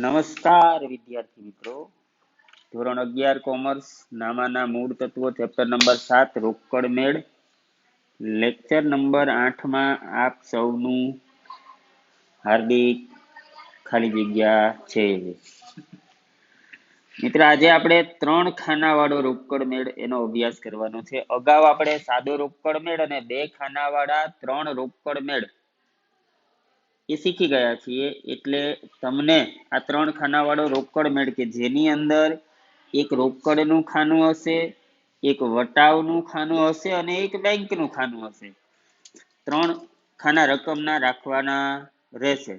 નમસ્કાર વિદ્યાર્થી મિત્રો, ધોરણ 11 કોમર્સ નામાના મૂળ તત્વો ચેપ્ટર નંબર 7 રોકડ મેળ લેક્ચર નંબર 8 માં આપ સૌનું હાર્દિક ખાલી જગ્યા છે. મિત્ર, આજે આપણે 3 ખાનાવાળો રોકડ મેળ એનો અભ્યાસ કરવાનો છે. અગાઉ આપણે સાદો રોકડ મેળ અને 2 ખાનાવાળા 3 રોકડ મેળ એ શીખી ગયા છીએ. એટલે તમને આ 3 ખાનાવાળો રોકડ મેળ કે જેની અંદર એક રોકડનું ખાનું હશે, એક વટાવનું ખાનું હશે અને એક બેંકનું ખાનું હશે, 3 ખાના રકમના રાખવાના રહેશે.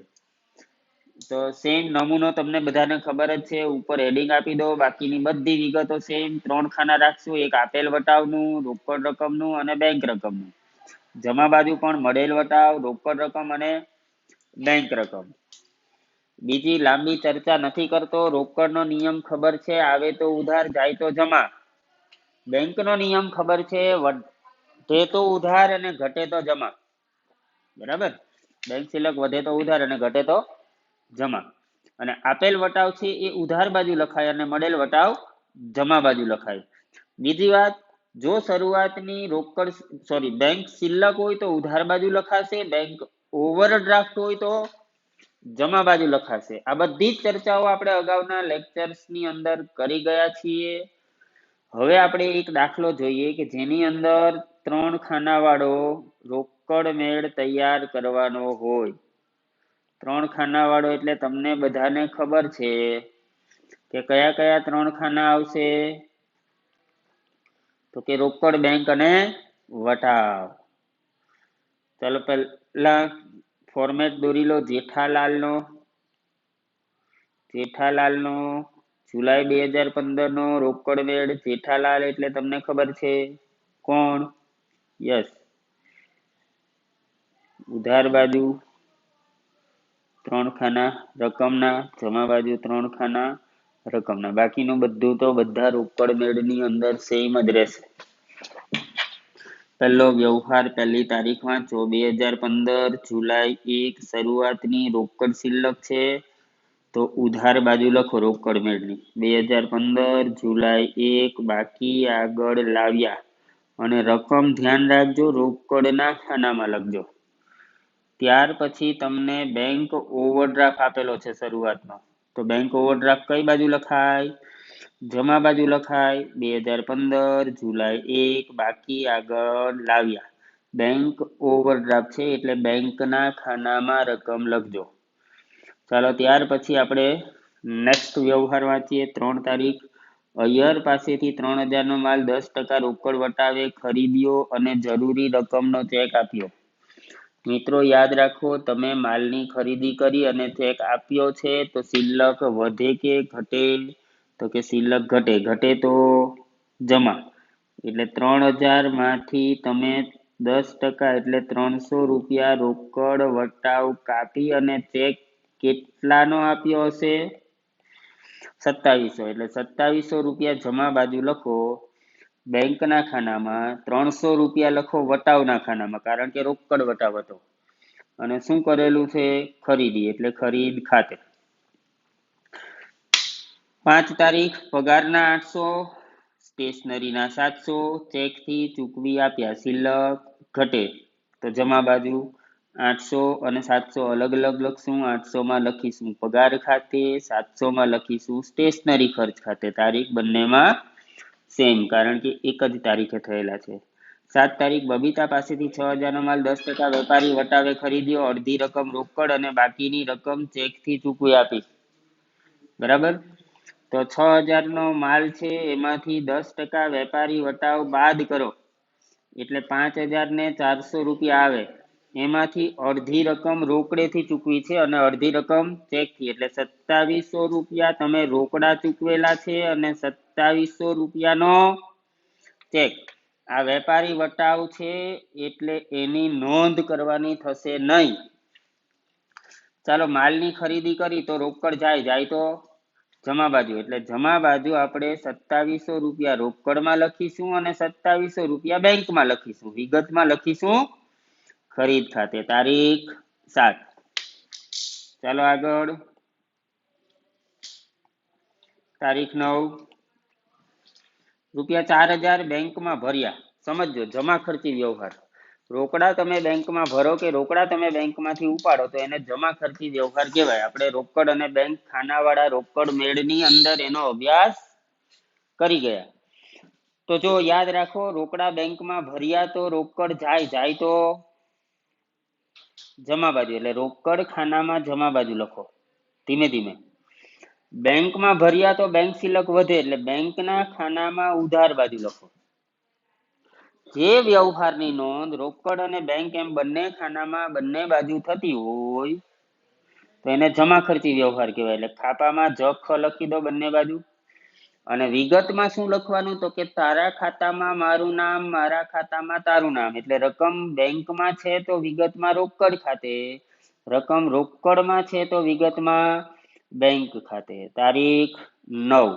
તો સેમ નમૂનો તમને બધાને ખબર જ છે, ઉપર હેડિંગ આપી દો. બાકીની બધી વિગતો સેમ 3 ખાના રાખશું, એક આપેલ વટાવનું, રોકડ રકમનું અને બેંક રકમનું. જમા બાજુ પણ મળેલ વટાવ, રોકડ રકમ અને બેંક રકમ. બીજી લાંબી ચર્ચા નથી કરતો. રોકડનો નિયમ ખબર છે, આવે તો ઉધાર, જાય તો જમા. બેંકનો નિયમ ખબર છે, વધે તો ઉધાર અને ઘટે તો જમા. બરાબર? બેંક સિલક વધે તો ઉધાર અને ઘટે તો જમા. અને આપેલ વટાવ છે એ ઉધાર બાજુ લખાય અને મળેલ વટાવ જમા બાજુ લખાય. બીજી વાત, જો શરૂઆતની બેંક સિલક હોય તો ઉધાર બાજુ લખાશે, બેંક ઓવરડ્રાફ્ટ હોય તો જમા બાજુ લખાશે. આ બધી જ ચર્ચાઓ આપણે અગાઉના લેક્ચર્સની અંદર કરી ગયા છીએ. હવે આપણે એક દાખલો જોઈએ કે જેની અંદર 3 ખાનાવાળો રોકડ મેળ તૈયાર કરવાનો હોય. 3 ખાનાવાળો એટલે તમને બધાને ખબર છે કે કયા કયા 3 ખાના આવશે. તો કે રોકડ, બેંક અને વટાવ. ચાલો પહેલા ફોર્મેટ દોરી લો જેઠાલાલનો. જુલાઈ 2015 નો રોકડ મેળ. જેઠાલાલ એટલે તમને ખબર છે કોણ? યસ, ઉધાર બાજુ 3 ખાના રકમના, જમા બાજુ 3 ખાના રકમના. બાકીનું બધું તો બધા રોકડ મેળની અંદર સેમ જ રહેશે. પહેલો વ્યવહાર 1લી તારીખમાં 2015 જુલાઈ 1 શરૂઆતની રોકડ શિલ્લક છે તો ઉધાર બાજુ લખો રોકડ મેળની. 2015 જુલાઈ 1 બાકી આગળ લાવ્યા અને રકમ ધ્યાન રાખજો રોકડના ખાનામાં લખજો. ત્યાર પછી તમને બેંક ઓવરડ્રાફ્ટ આપેલો છે શરૂઆતમાં, તો બેંક ઓવરડ્રાફ્ટ કઈ બાજુ લખાય? જમા બાજુ લખાય. 2015 જુલાઈ 1 બાકી આગળ લાવ્યા. બેંક ઓવરડ્રાફ્ટ છે એટલે બેંકના ખાનામાં રકમ લખજો. ચાલો ત્યાર પછી આપણે નેક્સ્ટ વ્યવહાર વાંચીએ. 3 તારીખ, અય્યર પાસેથી 3000 નો માલ 10% રોકડ વટાવે ખરીદ્યો અને જરૂરી રકમનો ચેક આપ્યો. મિત્રો યાદ રાખો, તમે માલની ખરીદી કરી અને ચેક આપ્યો છે તો શિલ્લક વધે કે ઘટે? તો કે શિલ્લક ઘટે. ઘટે તો જમા. એટલે 3000 માંથી તમે 10% એટલે 300 રૂપિયા રોકડ વટાવ કાપી અને ચેક કેટલાનો આપ્યો હશે? 2700. એટલે 2700 રૂપિયા જમા બાજુ લખો બેંકના ખાનામાં, 300 રૂપિયા લખો વટાવના ખાનામાં, કારણ કે રોકડ વટાવ હતો. અને શું કરેલું છે? ખરીદી, એટલે ખરીદ ખાતે. 5 તારીખ, પગારના 800, સ્ટેશનરીના 700, ચેકથી ચૂકવી આપ્યા, શિલ્લક ઘટે. તો જમા બાજુ 800 અને 700 અલગ અલગ લખશું. 800 માં લખીશું પગાર ખાતે, 700 માં લખીશું સ્ટેશનરી ખર્ચ ખાતે. તારીખ બંનેમાં સેમ, કારણ કે એક જ તારીખે થયેલા છે. 7 તારીખ, બબીતા પાસેથી 6000 નો માલ 10% વેપારી વટાવે ખરીદ્યો, અડધી રકમ રોકડ અને બાકીની રકમ ચેકથી ચૂકવી આપી. બરાબર? તો 6000 નો માલ છે, એમાંથી 10% વેપારી વટાવ બાદ કરો એટલે 5000 ને 400 રૂપિયા આવે. એમાંથી અડધી રકમ રોકડેથી ચૂકવી છે અને અડધી રકમ ચેકથી, એટલે 2700 રૂપિયા તમે રોકડા ચૂકવેલા છે અને 2700 રૂપિયાનો ચેક. આ વેપારી વટાવ છે એટલે એની નોંધ કરવાની થશે નહીં. ચાલો, માલની ખરીદી કરી તો રોકડ જાય તો જમા બાજુ, એટલે જમા બાજુ આપણે 2700 રૂપિયા રોકડમાં લખીશું અને 2700 રૂપિયા બેંકમાં લખીશું. વિગતમાં લખીશું ખરીદ ખાતે. તારીખ 7. ચાલો આગળ. તારીખ 9, ₹4000 બેંકમાં ભર્યા. સમજો, જમા ખર્ચી વ્યવહાર. રોકડા તમે બેંકમાં ભરો કે રોકડા તમે બેંકમાંથી ઉપાડો તો એને જમા ખર્ચી વ્યવહાર કહેવાય. આપણે રોકડ અને બેંક ખાનાવાળા રોકડ મેળની અંદર એનો અભ્યાસ કરી ગયા. તો જો યાદ રાખો, રોકડા બેંકમાં ભર્યા તો રોકડ જાય તો જમા બાજુ, એટલે રોકડ ખાનામાં જમા બાજુ લખો ધીમે ધીમે. બેંકમાં ભર્યા તો બેંક સિલક વધે, એટલે બેંકના ખાનામાં ઉધાર બાજુ લખો. જે વ્યવહારની નોંધ રોકડ અને બેંક એમ બંને ખાનામાં બંને બાજુ થતી હોય તો એને જમા ખર્ચી વ્યવહાર કહેવાય. એટલે ખાપામાં જખ લખી દો બંને બાજુ. અને વિગતમાં શું લખવાનું, તો કે તારા ખાતામાં મારું નામ, મારા ખાતામાં તારું નામ. એટલે રકમ બેંકમાં છે તો વિગતમાં રોકડ ખાતે, રકમ રોકડમાં છે તો વિગતમાં બેંક ખાતે. તારીખ 9.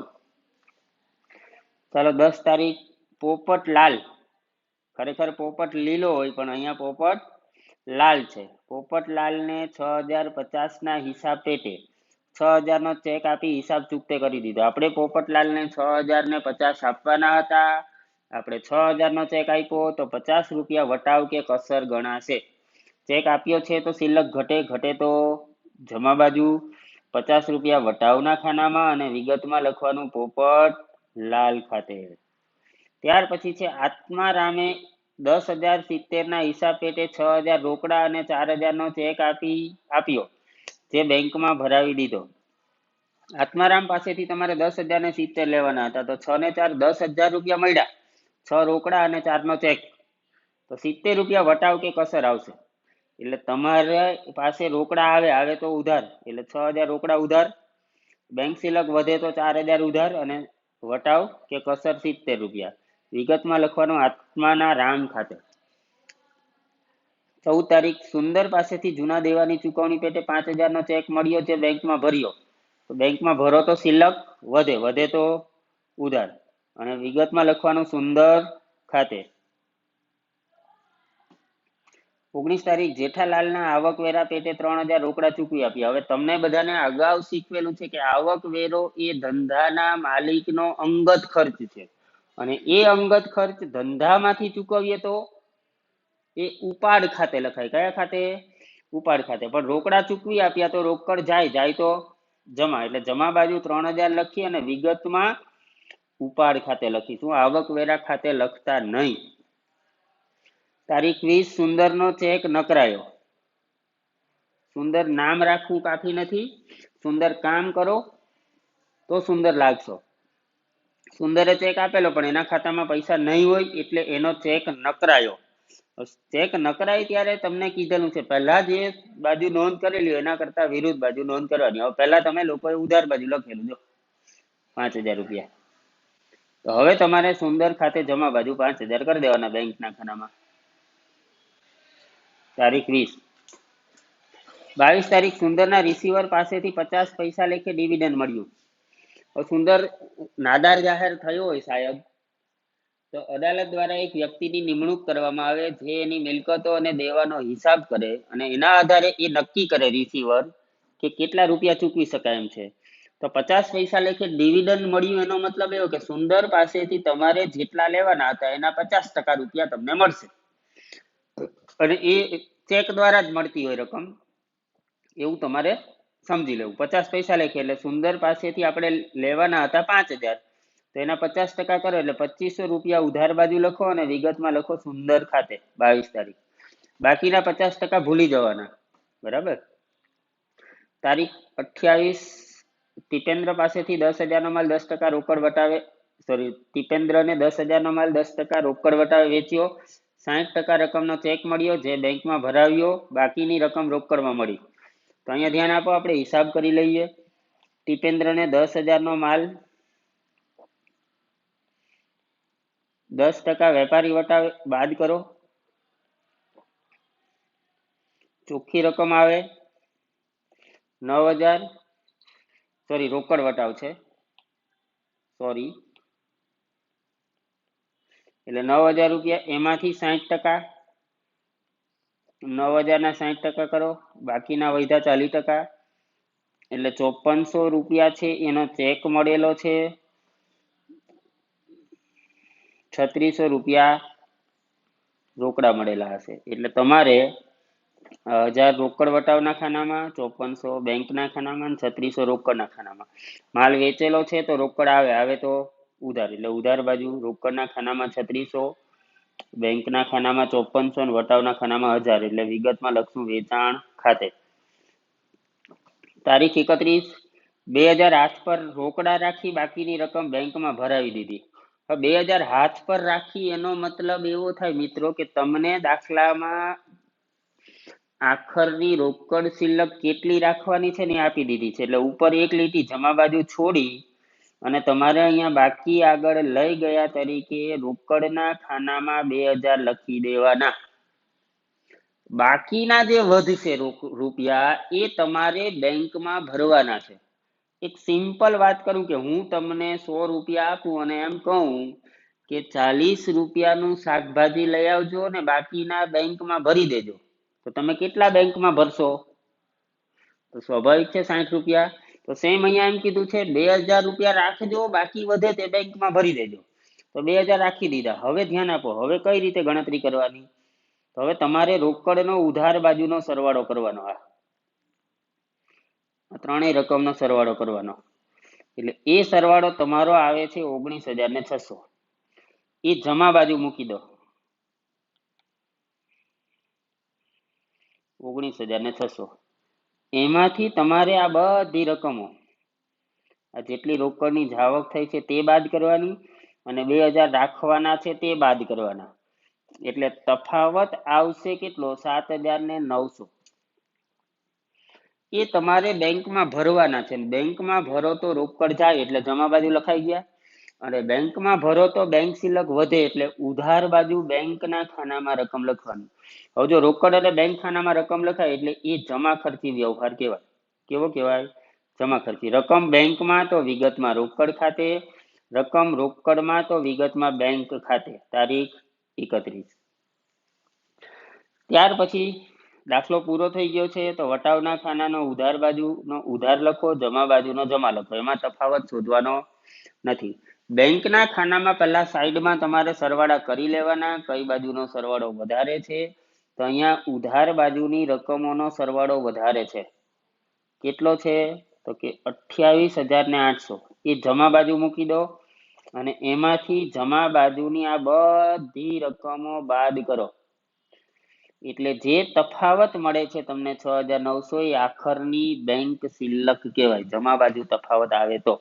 ચાલો 10 તારીખ, પોપટલાલ. ખરેખર પોપટ લીલો હોય પણ અહીંયા પોપટ લાલ છે. પોપટલાલને 6050 ના હિસાબ પેટે 6000 નો ચેક આપી હિસાબ ચૂકતે કરી દીધો. આપણે પોપટલાલને 6050 આપવાના હતા. આપણે 6000 નો ચેક આપ્યો તો 50 રૂપિયા વટાવ કે કસર ગણાશે. ચેક આપ્યો છે તો સિલક ઘટે તો જમા બાજુ, 50 રૂપિયા વટાવના ખાનામાં અને વિગતમાં લખવાનું પોપટ લાલ ખાતે. ત્યાર પછી છે આત્મારામે 10,070 ના હિસાબ પેટે 6000 રોકડા અને 4000 નો ચેક આપ્યો, જે બેંકમાં ભરાવી દીધો. આત્મારામ પાસેથી તમારે 10,070 લેવાના હતા, તો 6 ને 4 10,000 રૂપિયા મળ્યા. 6 રોકડા અને 4 નો ચેક, તો 70 રૂપિયા વટાવ કે કસર આવશે. એટલે તમારે પાસે રોકડા આવે તો ઉધાર, એટલે 6000 રોકડા ઉધાર, બેંક સિલક વધે તો 4000 ઉધાર અને વટાવ કે કસર 70 રૂપિયા. વિગતમાં લખવાનું આત્માના રામ ખાતે. 14 તારીખ, સુંદર પાસેથી જૂના દેવાની ચુકવણી પેટે 5000 નો ચેક મળ્યો, જે બેંકમાં ભર્યો. તો બેંકમાં ભરો તો સિલક વધે તો ઉધાર અને વિગતમાં લખવાનું સુંદર ખાતે. 19 તારીખ, જેઠાલાલના આવકવેરા પેટે 3000 રોકડા ચૂકવી આપ્યા. હવે તમને બધાને અગાઉ શીખવેલું છે કે આવકવેરો એ ધંધાના માલિકનો અંગત ખર્ચ છે અને એ અંગત ખર્ચ ધંધામાંથી ચૂકવીએ તો એ ઉપાડ ખાતે લખાય. કયા ખાતે? ઉપાડ ખાતે. પણ રોકડા ચૂકવી આપ્યા તો રોકડ જાય તો જમા, એટલે જમા બાજુ 3000 લખી અને વિગતમાં ઉપાડ ખાતે લખીશું, આવકવેરા ખાતે લખતા નહીં. તારીખ 20, સુંદરનો ચેક નકરાયો. સુંદર નામ રાખવું કાફી નથી, સુંદર કામ કરો તો સુંદર લાગશો. સુંદરે ચેક આપેલો પણ એના ખાતામાં પૈસા નહીં હોય એટલે એનો ચેક નકરાયો. ચેક નકરાય ત્યારે તમને કીધેલું છે પહેલા જે બાજુ નોંધ કરેલી એના કરતા વિરુદ્ધ બાજુ નોંધ કરવાની. હવે પહેલા તમે લોકોએ ઉધાર બાજુ લખેલું જો 5000 રૂપિયા, તો હવે તમારે સુંદર ખાતે જમા બાજુ 5000 કરી દેવાના બેંકના ખાનામાં. તારીખ 20. 22 તારીખ, સુંદરના રિસીવર પાસેથી 50 પૈસા લેખે ડિવિડન્ડ મળ્યું. સુંદર નાદાર જાહેર થયો હોય સાહેબ, તો અદાલત દ્વારા એક વ્યક્તિની નિમણૂક કરવામાં આવે જે એની મિલકતો અને દેવાનો હિસાબ કરે અને એના આધારે એ નક્કી કરે રિસીવર કે કેટલા રૂપિયા ચૂકવી શકાય એમ છે. તો 50 પૈસા લેખે ડિવિડન્ડ મળ્યું એનો મતલબ એવો કે સુંદર પાસેથી તમારે જેટલા લેવાના હતા એના 50% રૂપિયા તમને મળશે અને એ ચેક દ્વારા જ મળતી હોય રકમ, એવું તમારે સમજી લેવું. 50 પૈસા લેખે એટલે સુંદર પાસેથી આપણે લેવાના હતા 5000, તો એના 50% કરો એટલે 2500 રૂપિયા ઉધાર બાજુ લખો અને વિગતમાં લખો સુંદર ખાતે 22 તારીખ. બાકીના 50% ભૂલી જવાના, બરાબર. તારીખ 28, ટીપેન્દ્ર પાસેથી 10,000 નો માલ 10% રોકડ વટાવે, ટીપેન્દ્રને 10,000 નો માલ 10% રોકડ વટાવે વેચ્યો. 60% રકમનો ચેક મળ્યો જે બેંકમાં ભરાવ્યો, બાકીની રકમ રોકડમાં મળી. તો અહીંયા ધ્યાન આપો, આપણે હિસાબ કરી લઈએ. ટીપેન્દ્રને 10,000 નો માલ 10% વેપારી વટાવે બાદ કરો, ચોખ્ખી રકમ આવે 9,000, રોકડ વટાવ છે, એટલે 9,000 રૂપિયા, એમાંથી 60%, 9,000 ના 60% કરો, બાકીના વધ્યા 40%. એટલે 5400 રૂપિયા છે એનો ચેક મળેલો છે, 3600 રૂપિયા રોકડા મળેલા હશે. એટલે તમારે 1000 રોકડ વટાવના ખાનામાં, 5400 બેંકના ખાનામાં, 3600 રોકડના ખાનામાં. માલ વેચેલો છે તો રોકડ આવે તો ઉધાર, એટલે ઉધાર બાજુ રોકડના ખાનામાં 3600, બેંકના ખાનામાં 5400 અને વટાવના ખાનામાં 1000. એટલે વિગતમાં લખશું વેચાણ ખાતે. તારીખ 31/2000 હાથ પર રોકડા રાખી બાકીની રકમ બેંકમાં ભરાવી દીધી. 2000 હાથ પર રાખી એનો મતલબ એવો થાય મિત્રો કે તમને દાખલામાં આખરની રોકડ શિલ્લક કેટલી રાખવાની છે ને આપી દીધી છે. એટલે ઉપર એક લીટી જમા બાજુ છોડી અને તમારે અહીંયા બાકી આગળ લઈ ગયા તરીકે રોકડના ખાનામાં 2000 લખી દેવાના. બાકીના જે વધશે રૂપિયા એ તમારે બેંકમાં ભરવાના છે. એક સિમ્પલ વાત કરું કે હું તમને 100 રૂપિયા આપું અને એમ કહું કે 40 રૂપિયાનું શાકભાજી લઈ આવજો ને બાકીના બેંકમાં ભરી દેજો, તો તમે કેટલા બેંકમાં ભરશો? તો સ્વાભાવિક છે 60 રૂપિયા. તો સેમ અહીંયા એમ કીધું છે 2000 રૂપિયા રાખજો, બાકી વધે તે બેંકમાં ભરી દેજો. તો 2000 રાખી દીધા. હવે ધ્યાન આપો, હવે કઈ રીતે ગણતરી કરવાની? તો હવે તમારે રોકડનો ઉધાર બાજુનો સરવાળો કરવાનો. આ ત્રણેય રકમનો સરવાળો કરવાનો. એટલે એ સરવાળો તમારો આવે છે 19,600. એ જમા બાજુ મૂકી દો, 19,600. એમાંથી તમારે આ બધી રકમો, આ જેટલી રોકડની જાવક થઈ છે તે બાદ કરવાની અને 2000 રાખવાના છે તે બાદ કરવાના. એટલે તફાવત આવશે કેટલો? 7,900. એ તમારે બેંકમાં ભરવાના છે. બેંકમાં ભરો તો રોકડ જાય એટલે જમા બાજુ લખાઈ ગયા, અને બેંકમાં ભરો તો બેંક શિલ્લક વધે એટલે ઉધાર બાજુ બેંકના ખાનામાં રકમ લખવાની. હવે જો રોકડ અને બેંક ખાનામાં રકમ લખાય એટલે એ જમા ખર્ચી વ્યવહાર કહેવાય. કેવો કહેવાય? જમા ખર્ચી. રકમ બેંકમાં તો વિગતમાં રોકડ ખાતે, રકમ રોકડમાં તો વિગતમાં બેંક ખાતે. તારીખ 31. ત્યાર પછી દાખલો પૂરો થઈ ગયો છે. તો વટાવના ખાનાનો ઉધાર બાજુનો ઉધાર લખો, જમા બાજુનો જમા લખો. એમાં તફાવત શોધવાનો નથી. બેંકના ખાનામાં પહેલા સાઈડમાં તમારે સરવાળા કરી લેવાના, કઈ બાજુનો સરવાળો વધારે છે. તો અહીંયા ઉધાર બાજુની રકમોનો સરવાળો વધારે છે. કેટલો છે? તો કે 28,800. એ જમા બાજુ મૂકી દો અને એમાંથી જમા બાજુની આ બધી રકમો બાદ કરો. એટલે જે તફાવત મળે છે તમને 6,900, એ આખરની બેંક શિલ્લક કહેવાય. જમા બાજુ તફાવત આવે તો.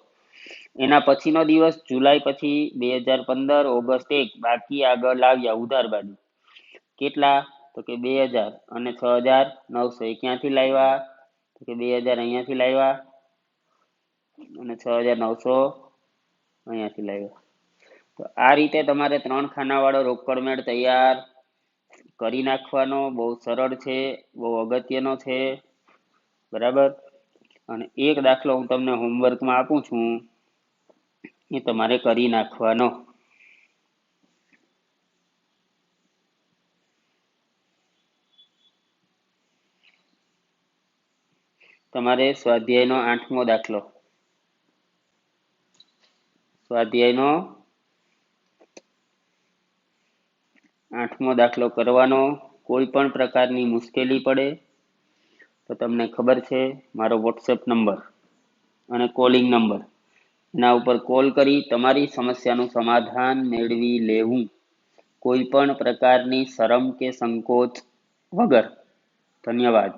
એના પછીનો દિવસ જુલાઈ પછી 2015 ઓગસ્ટ 1, બાકી આગળ લાવ્યા ઉધાર બાજુ. કેટલા? તો કે 2000 અને 6,900. એ ક્યાંથી લાવ્યા? તો કે 2000 અહીંયાથી લાવ્યા અને 6,900 અહીંયાથી લાવ્યા. તો આ રીતે તમારે 3 ખાના વાળો રોકડ મેળ તૈયાર કરી નાખવાનો. બહુ સરળ છે, બહુ અગત્યનો છે. બરાબર. અને એક દાખલો હું તમને હોમવર્કમાં આપું છું, એ તમારે કરી નાખવાનો. તમારે સ્વાધ્યાયનો 8મો દાખલો, સ્વાધ્યાયનો 8મો દાખલો કરવાનો. કોઈ પણ પ્રકારની મુશ્કેલી પડે તો તમને ખબર છે મારો વોટ્સએપ નંબર અને કોલિંગ નંબર, એના ઉપર કોલ કરી તમારી સમસ્યાનું સમાધાન મેળવી લેવું, કોઈ પણ પ્રકારની શરમ કે સંકોચ વગર. ધન્યવાદ.